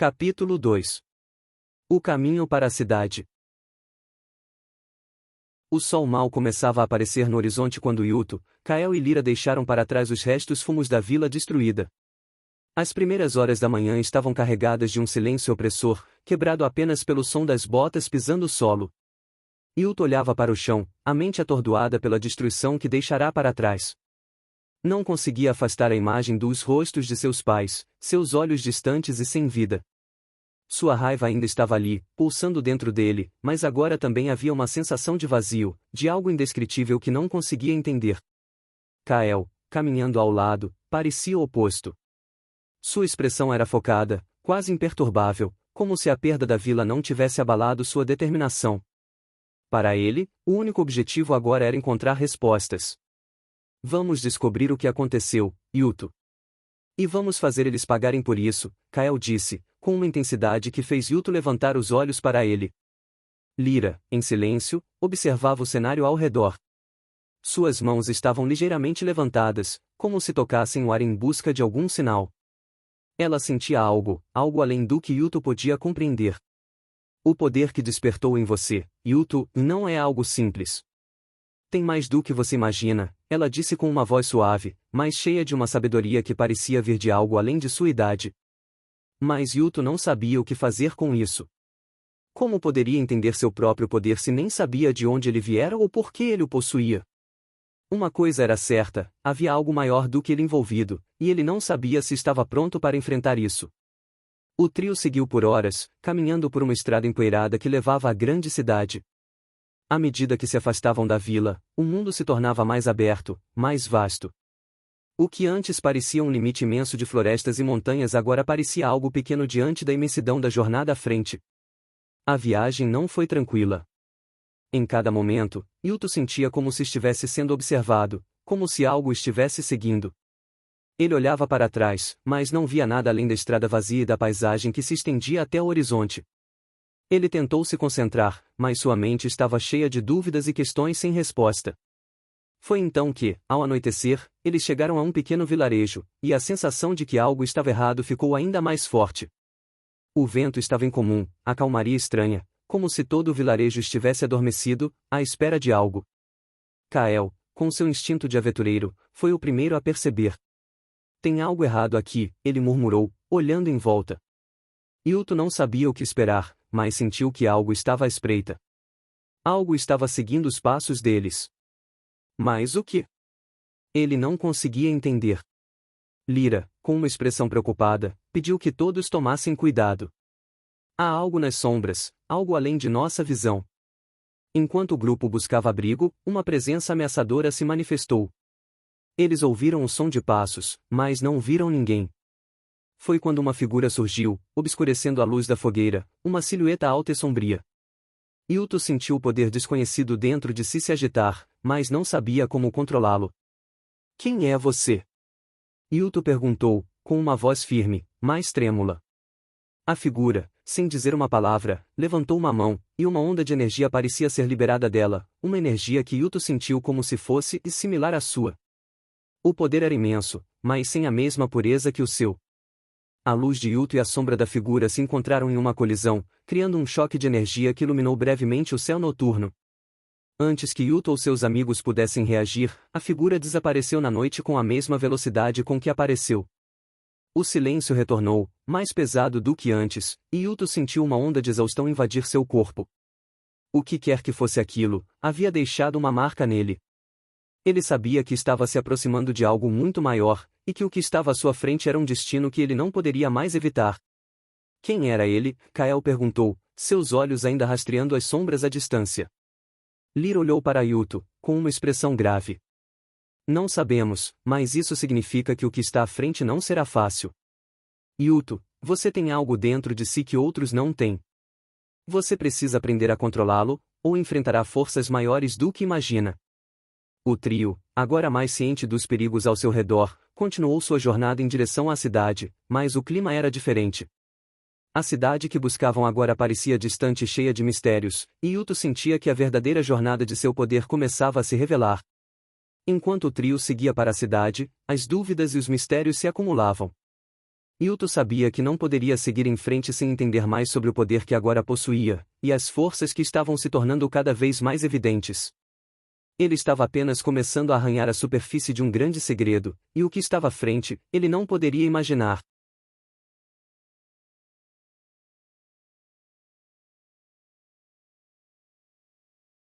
Capítulo 2. O caminho para a cidade. O sol mal começava a aparecer no horizonte quando Yuto, Kael e Lyra deixaram para trás os restos fumos da vila destruída. As primeiras horas da manhã estavam carregadas de um silêncio opressor, quebrado apenas pelo som das botas pisando o solo. Yuto olhava para o chão, a mente atordoada pela destruição que deixará para trás. Não conseguia afastar a imagem dos rostos de seus pais, seus olhos distantes e sem vida. Sua raiva ainda estava ali, pulsando dentro dele, mas agora também havia uma sensação de vazio, de algo indescritível que não conseguia entender. Kael, caminhando ao lado, parecia o oposto. Sua expressão era focada, quase imperturbável, como se a perda da vila não tivesse abalado sua determinação. Para ele, o único objetivo agora era encontrar respostas. Vamos descobrir o que aconteceu, Yuto. E vamos fazer eles pagarem por isso, Kael disse, com uma intensidade que fez Yuto levantar os olhos para ele. Lyra, em silêncio, observava o cenário ao redor. Suas mãos estavam ligeiramente levantadas, como se tocassem o ar em busca de algum sinal. Ela sentia algo além do que Yuto podia compreender. O poder que despertou em você, Yuto, não é algo simples. Tem mais do que você imagina, ela disse com uma voz suave, mas cheia de uma sabedoria que parecia vir de algo além de sua idade. Mas Yuto não sabia o que fazer com isso. Como poderia entender seu próprio poder se nem sabia de onde ele viera ou por que ele o possuía? Uma coisa era certa, havia algo maior do que ele envolvido, e ele não sabia se estava pronto para enfrentar isso. O trio seguiu por horas, caminhando por uma estrada empoeirada que levava à grande cidade. À medida que se afastavam da vila, o mundo se tornava mais aberto, mais vasto. O que antes parecia um limite imenso de florestas e montanhas agora parecia algo pequeno diante da imensidão da jornada à frente. A viagem não foi tranquila. Em cada momento, Yuto sentia como se estivesse sendo observado, como se algo estivesse seguindo. Ele olhava para trás, mas não via nada além da estrada vazia e da paisagem que se estendia até o horizonte. Ele tentou se concentrar, mas sua mente estava cheia de dúvidas e questões sem resposta. Foi então que, ao anoitecer, eles chegaram a um pequeno vilarejo, e a sensação de que algo estava errado ficou ainda mais forte. O vento estava incomum, a calmaria estranha, como se todo o vilarejo estivesse adormecido, à espera de algo. Kael, com seu instinto de aventureiro, foi o primeiro a perceber. Tem algo errado aqui, ele murmurou, olhando em volta. Yuto não sabia o que esperar, mas sentiu que algo estava à espreita. Algo estava seguindo os passos deles. Mas o que? Ele não conseguia entender. Lyra, com uma expressão preocupada, pediu que todos tomassem cuidado. Há algo nas sombras, algo além de nossa visão. Enquanto o grupo buscava abrigo, uma presença ameaçadora se manifestou. Eles ouviram o som de passos, mas não viram ninguém. Foi quando uma figura surgiu, obscurecendo a luz da fogueira, uma silhueta alta e sombria. Yuto sentiu o poder desconhecido dentro de si se agitar, mas não sabia como controlá-lo. Quem é você? Yuto perguntou, com uma voz firme, mas trêmula. A figura, sem dizer uma palavra, levantou uma mão, e uma onda de energia parecia ser liberada dela, uma energia que Yuto sentiu como se fosse similar à sua. O poder era imenso, mas sem a mesma pureza que o seu. A luz de Yuto e a sombra da figura se encontraram em uma colisão, criando um choque de energia que iluminou brevemente o céu noturno. Antes que Yuto ou seus amigos pudessem reagir, a figura desapareceu na noite com a mesma velocidade com que apareceu. O silêncio retornou, mais pesado do que antes, e Yuto sentiu uma onda de exaustão invadir seu corpo. O que quer que fosse aquilo, havia deixado uma marca nele. Ele sabia que estava se aproximando de algo muito maior, e que o que estava à sua frente era um destino que ele não poderia mais evitar. Quem era ele? Kael perguntou, seus olhos ainda rastreando as sombras à distância. Lyra olhou para Yuto, com uma expressão grave. Não sabemos, mas isso significa que o que está à frente não será fácil. Yuto, você tem algo dentro de si que outros não têm. Você precisa aprender a controlá-lo, ou enfrentará forças maiores do que imagina. O trio, agora mais ciente dos perigos ao seu redor, continuou sua jornada em direção à cidade, mas o clima era diferente. A cidade que buscavam agora parecia distante e cheia de mistérios, e Yuto sentia que a verdadeira jornada de seu poder começava a se revelar. Enquanto o trio seguia para a cidade, as dúvidas e os mistérios se acumulavam. Yuto sabia que não poderia seguir em frente sem entender mais sobre o poder que agora possuía, e as forças que estavam se tornando cada vez mais evidentes. Ele estava apenas começando a arranhar a superfície de um grande segredo, e o que estava à frente, ele não poderia imaginar.